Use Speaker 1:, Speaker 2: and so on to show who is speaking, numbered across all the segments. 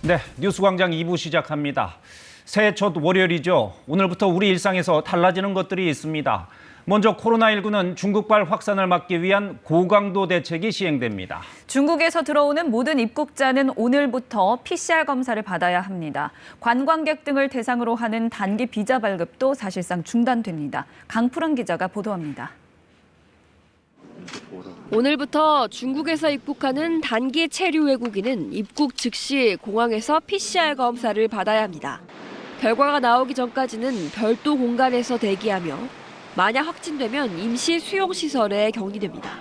Speaker 1: 네, 뉴스광장 2부 시작합니다. 새해 첫 월요일이죠. 오늘부터 우리 일상에서 달라지는 것들이 있습니다. 먼저 코로나19는 중국발 확산을 막기 위한 고강도 대책이 시행됩니다.
Speaker 2: 중국에서 들어오는 모든 입국자는 오늘부터 PCR 검사를 받아야 합니다. 관광객 등을 대상으로 하는 단기 비자 발급도 사실상 중단됩니다. 강푸른 기자가 보도합니다.
Speaker 3: 오늘부터 중국에서 입국하는 단기 체류 외국인은 입국 즉시 공항에서 PCR 검사를 받아야 합니다. 결과가 나오기 전까지는 별도 공간에서 대기하며 만약 확진되면 임시 수용시설에 격리됩니다.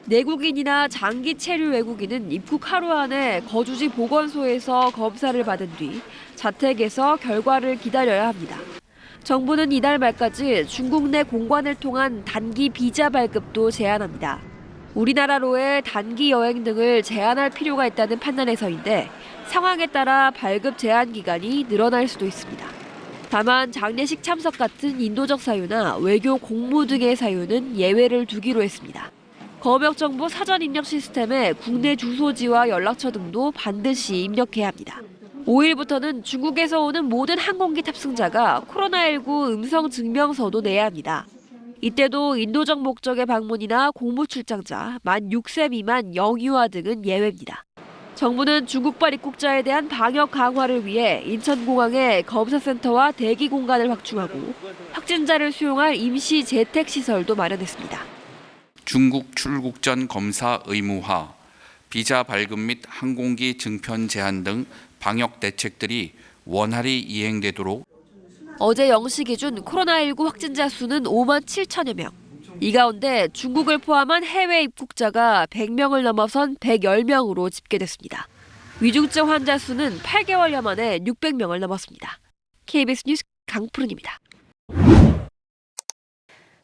Speaker 3: 내국인이나 장기 체류 외국인은 입국 하루 안에 거주지 보건소에서 검사를 받은 뒤 자택에서 결과를 기다려야 합니다. 정부는 이달 말까지 중국 내 공관을 통한 단기 비자 발급도 제한합니다. 우리나라로의 단기 여행 등을 제한할 필요가 있다는 판단에서인데 상황에 따라 발급 제한 기간이 늘어날 수도 있습니다. 다만 장례식 참석 같은 인도적 사유나 외교 공무 등의 사유는 예외를 두기로 했습니다. 검역정보 사전 입력 시스템에 국내 주소지와 연락처 등도 반드시 입력해야 합니다. 5일부터는 중국에서 오는 모든 항공기 탑승자가 코로나19 음성 증명서도 내야 합니다. 이때도 인도적 목적의 방문이나 공무 출장자, 만 6세 미만 영유아 등은 예외입니다. 정부는 중국발 입국자에 대한 방역 강화를 위해 인천공항에 검사센터와 대기 공간을 확충하고 확진자를 수용할 임시 재택시설도 마련했습니다.
Speaker 4: 중국 출국 전 검사 의무화, 비자 발급 및 항공기 증편 제한 등 방역 대책들이 원활히 이행되도록.
Speaker 3: 어제 0시 기준 코로나19 확진자 수는 5만 7천여 명. 이 가운데 중국을 포함한 해외 입국자가 100명을 넘어선 110명으로 집계됐습니다. 위중증 환자 수는 8개월여 만에 600명을 넘었습니다. KBS 뉴스 강푸른입니다.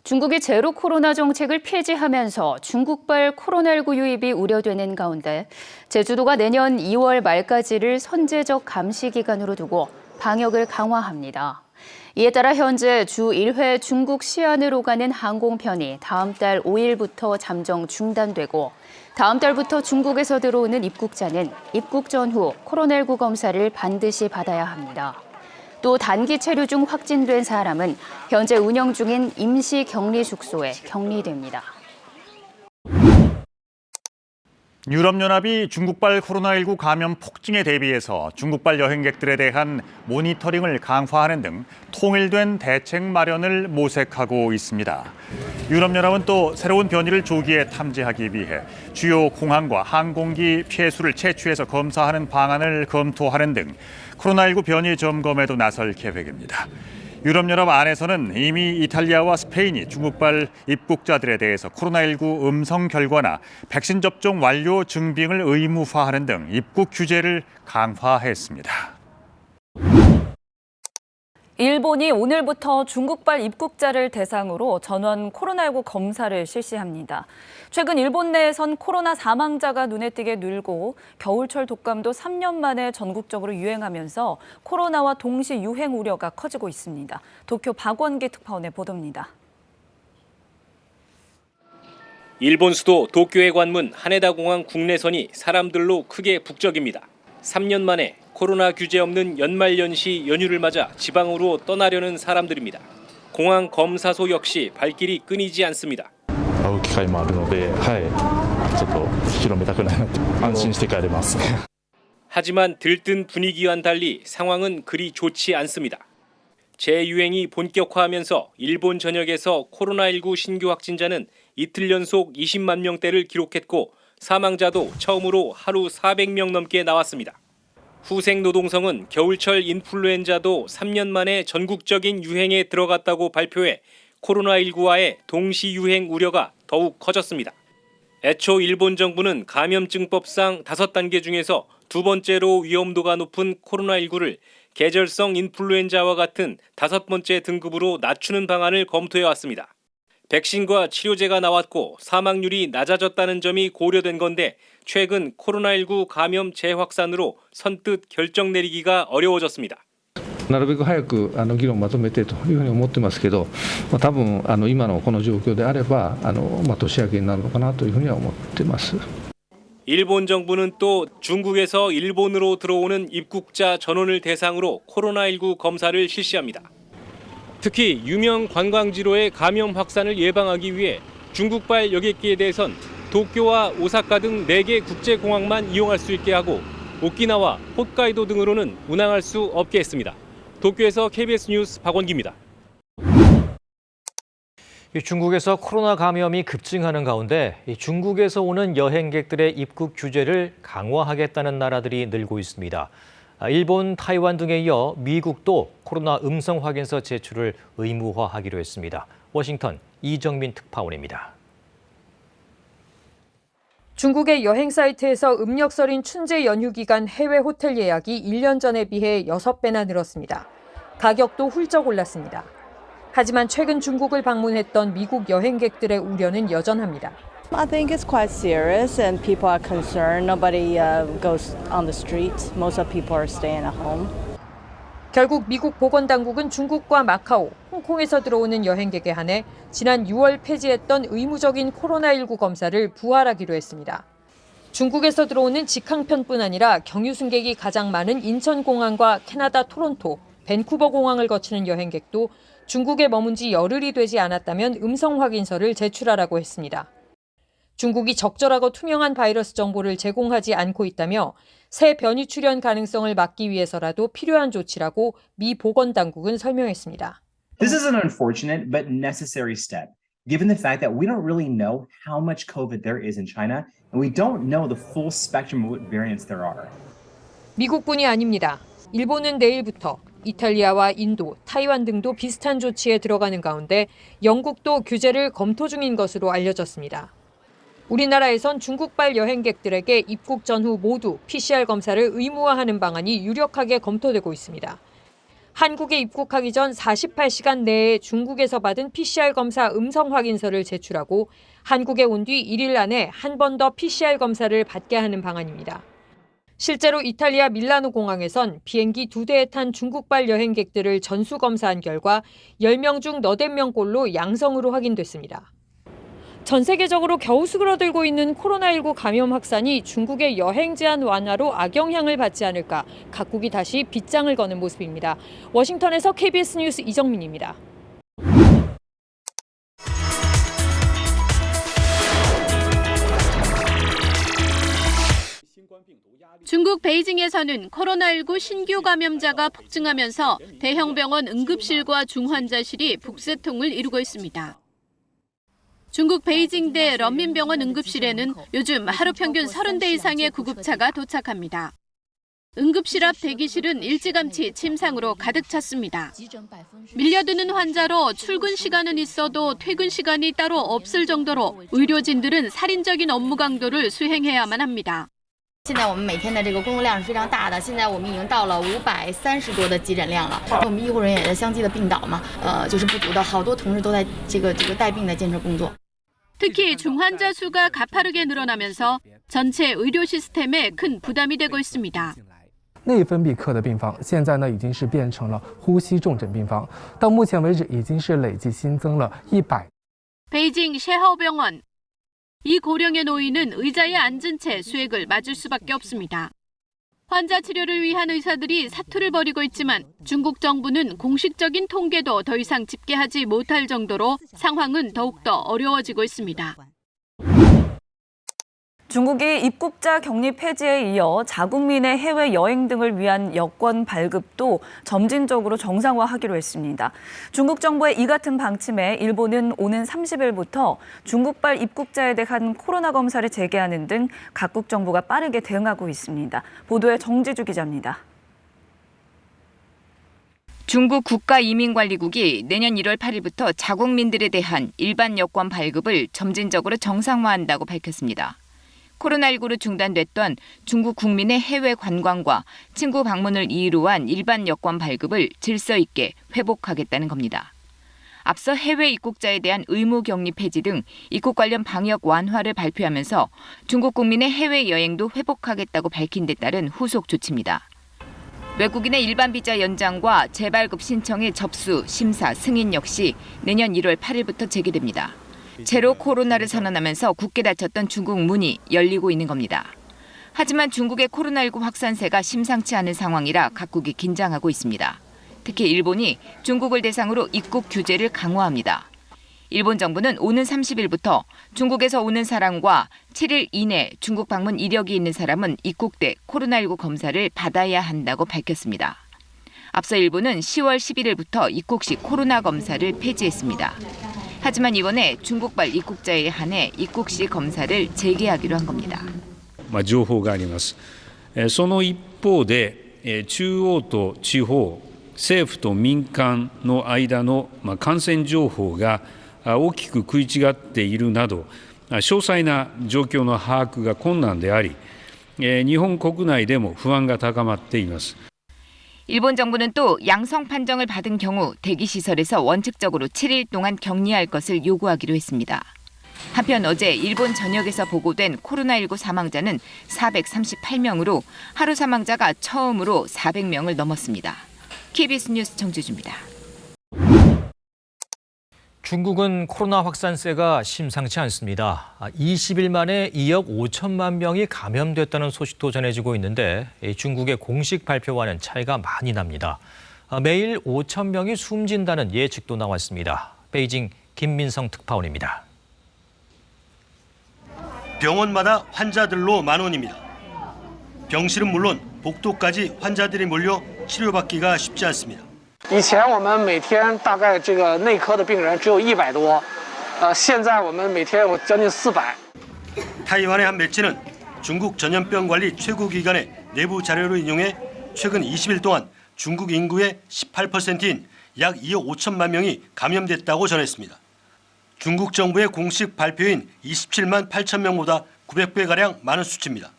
Speaker 5: 중국이 제로 코로나 정책을 폐지하면서 중국발 코로나19 유입이 우려되는 가운데 제주도가 내년 2월 말까지를 선제적 감시 기간으로 두고 방역을 강화합니다. 이에 따라 현재 주 1회 중국 시안으로 가는 항공편이 다음 달 5일부터 잠정 중단되고 다음 달부터 중국에서 들어오는 입국자는 입국 전후 코로나19 검사를 반드시 받아야 합니다. 또 단기 체류 중 확진된 사람은 현재 운영 중인 임시 격리 숙소에 격리됩니다.
Speaker 6: 유럽연합이 중국발 코로나19 감염 폭증에 대비해서 중국발 여행객들에 대한 모니터링을 강화하는 등 통일된 대책 마련을 모색하고 있습니다. 유럽연합은 또 새로운 변이를 조기에 탐지하기 위해 주요 공항과 항공기 폐수를 채취해서 검사하는 방안을 검토하는 등 코로나19 변이 점검에도 나설 계획입니다. 유럽연합 안에서는 이미 이탈리아와 스페인이 중국발 입국자들에 대해서 코로나19 음성 결과나 백신 접종 완료 증빙을 의무화하는 등 입국 규제를 강화했습니다.
Speaker 2: 일본이 오늘부터 중국발 입국자를 대상으로 전원 코로나19 검사를 실시합니다. 최근 일본 내에선 코로나 사망자가 눈에 띄게 늘고 겨울철 독감도 3년 만에 전국적으로 유행하면서 코로나와 동시 유행 우려가 커지고 있습니다. 도쿄 박원기 특파원의 보도입니다.
Speaker 7: 일본 수도 도쿄의 관문 하네다 공항 국내선이 사람들로 크게 북적입니다. 3년 만에 코로나 규제 없는 연말연시 연휴를 맞아 지방으로 떠나려는 사람들입니다. 공항 검사소 역시 발길이 끊이지 않습니다.
Speaker 8: 会う機会もあるので、ちょっと広めたくないなと安心して帰れます。
Speaker 7: 하지만 들뜬 분위기와는 달리 상황은 그리 좋지 않습니다. 재유행이 본격화하면서 일본 전역에서 코로나19 신규 확진자는 이틀 연속 20만 명대를 기록했고 사망자도 처음으로 하루 400명 넘게 나왔습니다. 후생노동성은 겨울철 인플루엔자도 3년 만에 전국적인 유행에 들어갔다고 발표해 코로나19와의 동시 유행 우려가 더욱 커졌습니다. 애초 일본 정부는 감염증법상 5단계 중에서 두 번째로 위험도가 높은 코로나19를 계절성 인플루엔자와 같은 5번째 등급으로 낮추는 방안을 검토해왔습니다. 백신과 치료제가 나왔고 사망률이 낮아졌다는 점이 고려된 건데 최근 코로나19 감염 재확산으로 선뜻 결정 내리기가 어려워졌습니다.
Speaker 9: なるべく早く議論をまとめてというふうに思ってますけど、多分今のこの状況であれば年明けになるのかなというふうには思ってます。
Speaker 7: 일본 정부는 또 중국에서 일본으로 들어오는 입국자 전원을 대상으로 코로나19 검사를 실시합니다. 특히 유명 관광지로의 감염 확산을 예방하기 위해 중국발 여객기에 대해선 도쿄와 오사카 등 4개 국제공항만 이용할 수 있게 하고 오키나와 홋카이도 등으로는 운항할 수 없게 했습니다. 도쿄에서 KBS 뉴스 박원기입니다.
Speaker 10: 중국에서 코로나 감염이 급증하는 가운데 중국에서 오는 여행객들의 입국 규제를 강화하겠다는 나라들이 늘고 있습니다. 일본, 타이완 등에 이어 미국도 코로나 음성 확인서 제출을 의무화하기로 했습니다. 워싱턴 이정민 특파원입니다.
Speaker 11: 중국의 여행 사이트에서 음력설인 춘제 연휴 기간 해외 호텔 예약이 1년 전에 비해 6배나 늘었습니다. 가격도 훌쩍 올랐습니다. 하지만 최근 중국을 방문했던 미국 여행객들의 우려는 여전합니다.
Speaker 12: I think it's quite serious and people are concerned. Nobody goes on the streets. Most of people are staying at home.
Speaker 11: 결국 미국 보건당국은 중국과 마카오, 홍콩에서 들어오는 여행객에 한해 지난 6월 폐지했던 의무적인 코로나19 검사를 부활하기로 했습니다. 중국에서 들어오는 직항편뿐 아니라 경유 승객이 가장 많은 인천공항과 캐나다 토론토, 밴쿠버 공항을 거치는 여행객도 중국에 머문 지 열흘이 되지 않았다면 음성 확인서를 제출하라고 했습니다. 중국이 적절하고 투명한 바이러스 정보를 제공하지 않고 있다며 새 변이 출현 가능성을 막기 위해서라도 필요한 조치라고 미 보건당국은 설명했습니다.
Speaker 13: This is an unfortunate but necessary step, given the fact that we don't really know how much COVID there is in China, and we don't know the full spectrum of what variants there are.
Speaker 11: 미국뿐이 아닙니다. 일본은 내일부터 이탈리아와 인도, 타이완 등도 비슷한 조치에 들어가는 가운데 영국도 규제를 검토 중인 것으로 알려졌습니다. 우리나라에선 중국발 여행객들에게 입국 전후 모두 PCR 검사를 의무화하는 방안이 유력하게 검토되고 있습니다. 한국에 입국하기 전 48시간 내에 중국에서 받은 PCR 검사 음성 확인서를 제출하고 한국에 온 뒤 1일 안에 한 번 더 PCR 검사를 받게 하는 방안입니다. 실제로 이탈리아 밀라노 공항에선 비행기 2대에 탄 중국발 여행객들을 전수검사한 결과 10명 중 8명꼴로 양성으로 확인됐습니다. 전 세계적으로 겨우 수그러들고 있는 코로나19 감염 확산이 중국의 여행 제한 완화로 악영향을 받지 않을까 각국이 다시 빗장을 거는 모습입니다. 워싱턴에서 KBS 뉴스 이정민입니다.
Speaker 14: 중국 베이징에서는 코로나19 신규 감염자가 폭증하면서 대형 병원 응급실과 중환자실이 북새통을 이루고 있습니다. 중국 베이징대 런민병원 응급실에는 요즘 하루 평균 30대 이상의 구급차가 도착합니다. 응급실 앞 대기실은 일찌감치 침상으로 가득 찼습니다. 밀려드는 환자로 출근 시간은 있어도 퇴근 시간이 따로 없을 정도로 의료진들은 살인적인 업무 강도를 수행해야만 합니다.
Speaker 15: 现在我们每天的这个工作量是非常大的，现在我们已经到了530多的急诊量了。我们医护人员也在相继的病倒嘛，就是不足的，好多同事都在这个带病的坚持工作。
Speaker 14: 특히 중환자 수가 가파르게 늘어나면서 전체 의료 시스템에 큰 부담이 되고 있습니다.
Speaker 16: 内分泌科的病房现在呢已经是变成了呼吸重症病房，到目前为止已经是累计新增了100。
Speaker 14: 베이징 셰허병원. 이 고령의 노인은 의자에 앉은 채 수액을 맞을 수밖에 없습니다. 환자 치료를 위한 의사들이 사투를 벌이고 있지만 중국 정부는 공식적인 통계도 더 이상 집계하지 못할 정도로 상황은 더욱더 어려워지고 있습니다.
Speaker 2: 중국이 입국자 격리 폐지에 이어 자국민의 해외여행 등을 위한 여권 발급도 점진적으로 정상화하기로 했습니다. 중국 정부의 이 같은 방침에 일본은 오는 30일부터 중국발 입국자에 대한 코로나 검사를 재개하는 등 각국 정부가 빠르게 대응하고 있습니다. 보도에 정지주 기자입니다.
Speaker 17: 중국 국가이민관리국이 내년 1월 8일부터 자국민들에 대한 일반 여권 발급을 점진적으로 정상화한다고 밝혔습니다. 코로나19로 중단됐던 중국 국민의 해외 관광과 친구 방문을 이유로 한 일반 여권 발급을 질서 있게 회복하겠다는 겁니다. 앞서 해외 입국자에 대한 의무 격리 폐지 등 입국 관련 방역 완화를 발표하면서 중국 국민의 해외 여행도 회복하겠다고 밝힌 데 따른 후속 조치입니다. 외국인의 일반 비자 연장과 재발급 신청의 접수, 심사, 승인 역시 내년 1월 8일부터 재개됩니다. 제로 코로나를 선언하면서 굳게 닫혔던 중국 문이 열리고 있는 겁니다. 하지만 중국의 코로나19 확산세가 심상치 않은 상황이라 각국이 긴장하고 있습니다. 특히 일본이 중국을 대상으로 입국 규제를 강화합니다. 일본 정부는 오는 30일부터 중국에서 오는 사람과 7일 이내 중국 방문 이력이 있는 사람은 입국 때 코로나19 검사를 받아야 한다고 밝혔습니다. 앞서 일본은 10월 11일부터 입국 시 코로나 검사를 폐지했습니다. 하지만 이번에 중국발 입국자에 한해 입국 시 검사를 재개하기로 한 겁니다.
Speaker 18: 情報があります。その一方で、中央と地方、政府と民間の間の感染情報が大きく食い違っているなど、詳細な状況の把握が困難であり、日本国内でも不安が高まっています。
Speaker 17: 일본 정부는 또 양성 판정을 받은 경우 대기시설에서 원칙적으로 7일 동안 격리할 것을 요구하기로 했습니다. 한편 어제 일본 전역에서 보고된 코로나19 사망자는 438명으로 하루 사망자가 처음으로 400명을 넘었습니다. KBS 뉴스 정주주입니다.
Speaker 10: 중국은 코로나 확산세가 심상치 않습니다. 20일 만에 2억 5천만 명이 감염됐다는 소식도 전해지고 있는데 중국의 공식 발표와는 차이가 많이 납니다. 매일 5천 명이 숨진다는 예측도 나왔습니다. 베이징 김민성 특파원입니다.
Speaker 19: 병원마다 환자들로 만원입니다. 병실은 물론 복도까지 환자들이 몰려 치료받기가 쉽지 않습니다.
Speaker 20: 以前我们每天大概这个内科的病人只有100多，现在我们每天有将近400。
Speaker 19: 타이완의 한 매체는 중국 전염병 관리 최고기관의 내부 자료를 인용해 최근 20일 동안 중국 인구의 18%인 약 2억 5천만 명이 감염됐다고 전했습니다. 중국 정부의 공식 발표인 27만 8천 명보다 900배가량 많은 수치입니다.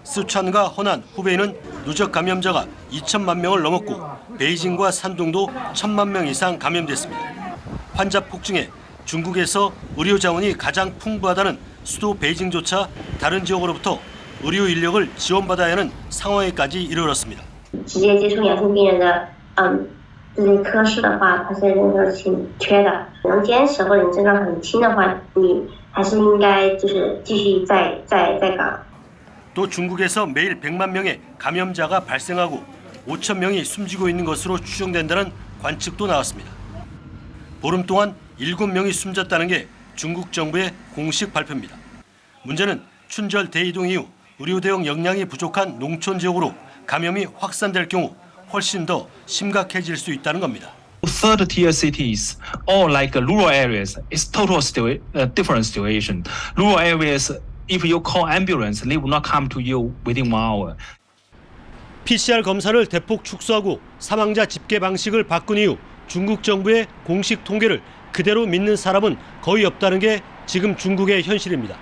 Speaker 19: 쓰촨과 허난, 후베이는 누적 감염자가 2천만 명을 넘었고 베이징과 산둥도 1천만 명 이상 감염됐습니다. 환자 폭증에 중국에서 의료 자원이 가장 풍부하다는 수도 베이징조차 다른 지역으로부터 의료 인력을 지원받아야 하는 상황에까지 이르렀습니다.
Speaker 21: 直接接触严重病人的这些科室的话，它是人手紧缺的。能坚持或者你症状很轻的话，你还是应该就是继续在岗。
Speaker 19: 또 중국에서 매일 100만 명의 감염자가 발생하고 5천 명이 숨지고 있는 것으로 추정된다는 관측도 나왔습니다. 보름 동안 7명이 숨졌다는 게 중국 정부의 공식 발표입니다. 문제는 춘절 대이동 이후 의료 대응 역량이 부족한 농촌 지역으로 감염이 확산될 경우 훨씬 더 심각해질 수 있다는 겁니다.
Speaker 22: Third tier cities or like rural areas, it's total different situation. Rural areas, if you call ambulance, they will not come to you within 1 hour.
Speaker 19: PCR 검사를 대폭 축소하고 사망자 집계 방식을 바꾼 이후 중국 정부의 공식 통계를 그대로 믿는 사람은 거의 없다는 게 지금 중국의 현실입니다.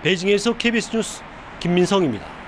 Speaker 19: 베이징에서 KBS 뉴스 김민성입니다.